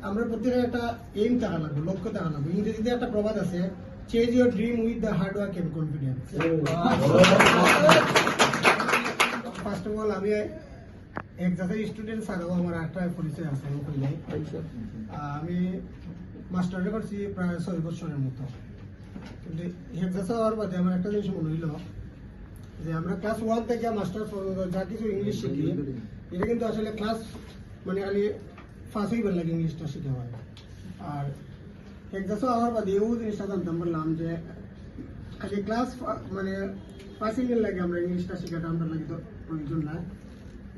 আমরা প্রত্যেকের একটা এইম থাকা লাগবে, লক্ষ্য থাকা লাগবে। ইংরেজিতে একটা প্রবাদ আছে, chase your dream with the hard work and confidence. First of all আমি এক্সারসাইজ স্টুডেন্ট ছাড়াও আমার একটা পরিচয় আছে। আমি মাস্টারে করছি প্রায় 6 বছরের মতো। কিন্তু এক্সারসাইজ হওয়ার বাদে আমার একটা জিনিস মনে হইল যে আমরা ক্লাস 1 থেকে মাস্টার পর্যন্ত যা কিছু ইংলিশ শিখি, এটা কিন্তু আসলে ক্লাস মানে খালি ফার্স্ট হইবার লাগে ইংলিশটা শিখে হয়। আর এক্সারসাইজ হওয়ার বাদে এও জিনিসটা জানতাম পারলাম যে খালি ক্লাস মানে পাসিং এর লাগে আমরা ইংলিশটা শেখাটা আমরা লাগে তো প্রয়োজন নাই।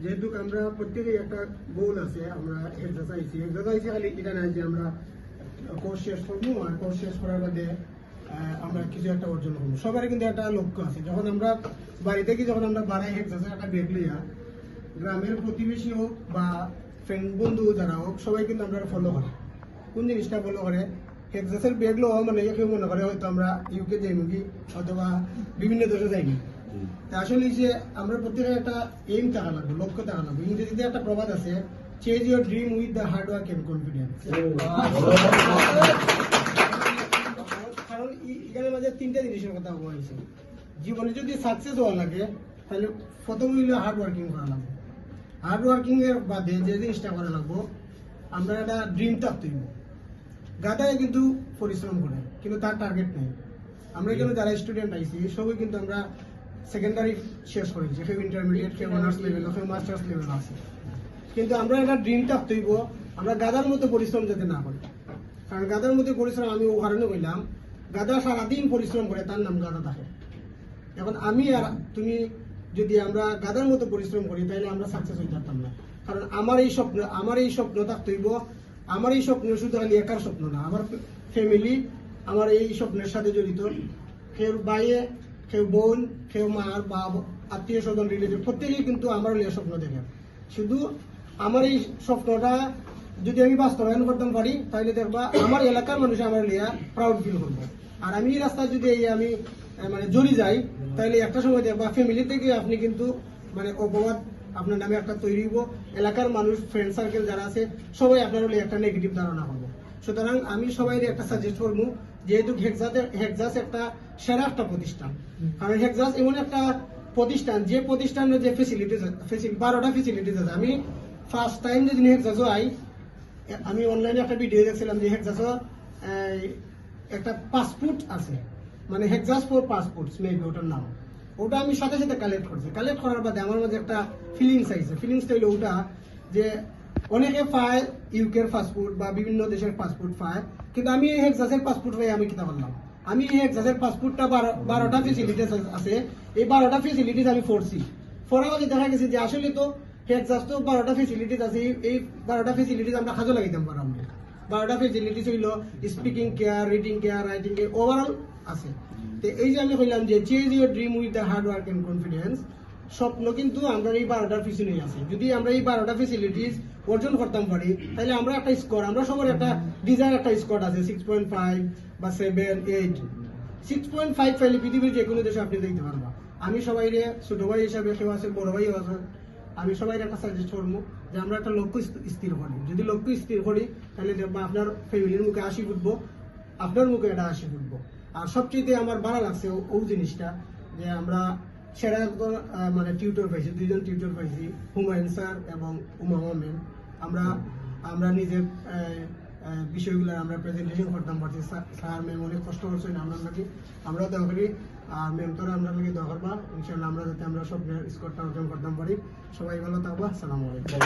যেহেতু আমরা প্রত্যেকেই একটা গোল আছে, আমরা এক্সারসাইজ খালি এটা নাই যে আমরা কোর্স শেষ করবো আর কোর্স শেষ করার বাদে আমরা কিছু একটা অর্জন করবো। সবারই কিন্তু একটা লক্ষ্য আছে। যখন আমরা বাড়ি থেকে যখন আমরা বাড়াই এক্সারসাইজ একটা বেগ লইয়া, গ্রামের প্রতিবেশী হোক বা ফ্রেন্ড বন্ধু যারা হোক, সবাই কিন্তু আমরা ফলো করে। কোন জিনিসটা ফলো করে? এক্সারসাইজ বেগ লো মানে কেউ মনে করে হয়তো আমরা ইউকে যাই নাকি অথবা বিভিন্ন দেশে যাইনি। আসলে যে আমরা প্রত্যেকের একটা এইম থাকা লাগবে, লক্ষ্য থাকা লাগবে। ইংরেজিতে একটা প্রবাদ আছে, chase your dream with the hard work and confidence. কারণ এখানে মাঝে 3টা জিনিসের কথা বলা হয়েছে। জীবনে যদি সাকসেস হওয়া লাগে তাহলে প্রথম হইলে হার্ড ওয়ার্কিং করা লাগবে। হার্ড ওয়ার্কিং এর বাদে যে জিনিসটা করা লাগবো, আমরা একটা ড্রিম থাকতে হইব। গাদায় কিন্তু পরিশ্রম করে, কিন্তু তার টার্গেট নেই। আমরা এখানে যারা স্টুডেন্ট আইছি সবাই কিন্তু আমরা সেকেন্ডারি শেষ করেছি, কেউ ইন্টারমিডিয়েট, কেউ অনার্স লেভেল, কেউ মাস্টার্স লেভেল আছে। কিন্তু আমরা একটা ড্রিম থাকতে হইব, আমরা গাদার মতো পরিশ্রম যাতে না করি। কারণ গাদার মধ্যে পরিশ্রম আমি ও কারণে বললাম, গাদা সারাদিন পরিশ্রম করে, তার নাম গাদা থাকে। এখন আমি আর তুমি যদি আমরা গাদার মতো পরিশ্রম করি তাহলে আমরা সাকসেস হয়ে যেতাম না। কারণ আমার এই স্বপ্ন থাকতে হইব। আমার এই স্বপ্ন শুধু খালি একার স্বপ্ন না, আমার ফ্যামিলি আমার এই স্বপ্নের সাথে জড়িত। কেউ বাইয়ে, কেউ বোন, কেউ মার বা আত্মীয় স্বজন রিলেটিভ প্রত্যেকেই কিন্তু আমার লিয়ে স্বপ্ন দেখে। শুধু আমার এই স্বপ্নটা যদি আমি বাস্তবায়ন করতে পারি তাহলে দেখবা আমার এলাকার মানুষ আমার লিয়া প্রাউড ফিল করবো। আর আমি এই রাস্তায় যদি আমি মানে জড়ি যাই তাহলে একটা সময় দেখবা ফ্যামিলি থেকে আপনি কিন্তু মানে অপবাদ আপনার নামে একটা তৈরি হইব। এলাকার মানুষ, ফ্রেন্ড সার্কেল যারা আছে সবাই আপনার হলে একটা নেগেটিভ ধারণা করবো। সুতরাং আমি সবাই একটা সাজেস্ট করবো, যেহেতু হেক্সাস একটা সেরা একটা প্রতিষ্ঠান। কারণ হেক্সাস এমন একটা প্রতিষ্ঠান, যে প্রতিষ্ঠানের যে ফেসিলিটিস 12টা ফেসিলিটিস আছে। আমি ফার্স্ট টাইম যেদিন হেক্সাসও আমি অনলাইনে একটা ভিডিও দেখছিলাম যে হেক্সাসও একটা পাসপোর্ট আছে, মানে হেক্সাস ফর পাসপোর্টস মেবি ওটার নাম। ওটা আমি সাথে সাথে কালেক্ট করছি। কালেক্ট করার বাদে আমার মাঝে একটা ফিলিংস আইছে। ফিলিংসটা হইলো ওটা যে অনেকে পায় ইউকের পাসপোর্ট বা বিভিন্ন দেশের পাসপোর্ট পায়, কিন্তু আমি এই হেক্সাসের পাসপোর্ট পাই আমি কিতা করলাম, আমি এই হেক্সাসের পাসপোর্টটা 12টা ফেসিলিটিস আছে। এই 12টা ফেসিলিটিস আমি পড়ছি। পড়ার বাদে দেখা গেছে যে আসলে তো হেক্সাস তো 12টা ফেসিলিটিস আছে। এই 12টা ফেসিলিটিস আমরা কাজে লাগাইতাম পারলাম না। 12টা ফেসিলিটিস হইলো speaking care, reading care, writing care, overall আছে। তো এই যে আমি কইলাম যে chase your dream with the hard work and confidence, স্বপ্ন কিন্তু আমরা এই 12টার পিছনেই আছে। যদি আমরা এই 12টা ফেসিলিটিস অর্জন করতাম পারি তাহলে আমরা একটা স্কোর, আমরা সবার একটা ডিজায়ার একটা স্কোর আছে 6.5 বা 7, 8। 6.5 পাইলে পৃথিবীর যে কোনো দেশে আপনি দেখতে পারবা। আমি সবাই ছোট ভাই হিসাবে, কেউ আছে বড় ভাইও আছে, আমি সবাই একটা সাজেস্ট করবো যে আমরা একটা লক্ষ্য স্থির করি। যদি লক্ষ্য স্থির করি তাহলে দেখবা আপনার ফ্যামিলির মুখে হাসি ফুটবো, আপনার মুখে একটা হাসি ফুটবো। আর সবচেয়ে আমার ভালো লাগছে ওই জিনিসটা যে আমরা সেরা মানে টিউটর পাইছি, 2জন টিউটর পাইছি, হুমায়ুন স্যার এবং উমা ম্যাম। আমরা নিজের বিষয়গুলো আমরা প্রেজেন্টেশন করতাম পারছি। স্যার ম্যাম অনেক কষ্ট করছেন আমরা নাকি, আমরাও দয়া করি। আর ম্যাম তোরা আমরা নাকি দয়া করবা ইনশাল্লাহ, আমরা যাতে আমরা স্বপ্নের স্কোরটা অর্জন করতাম পারি। সবাই ভালো থাকবা। আসসালামু আলাইকুম।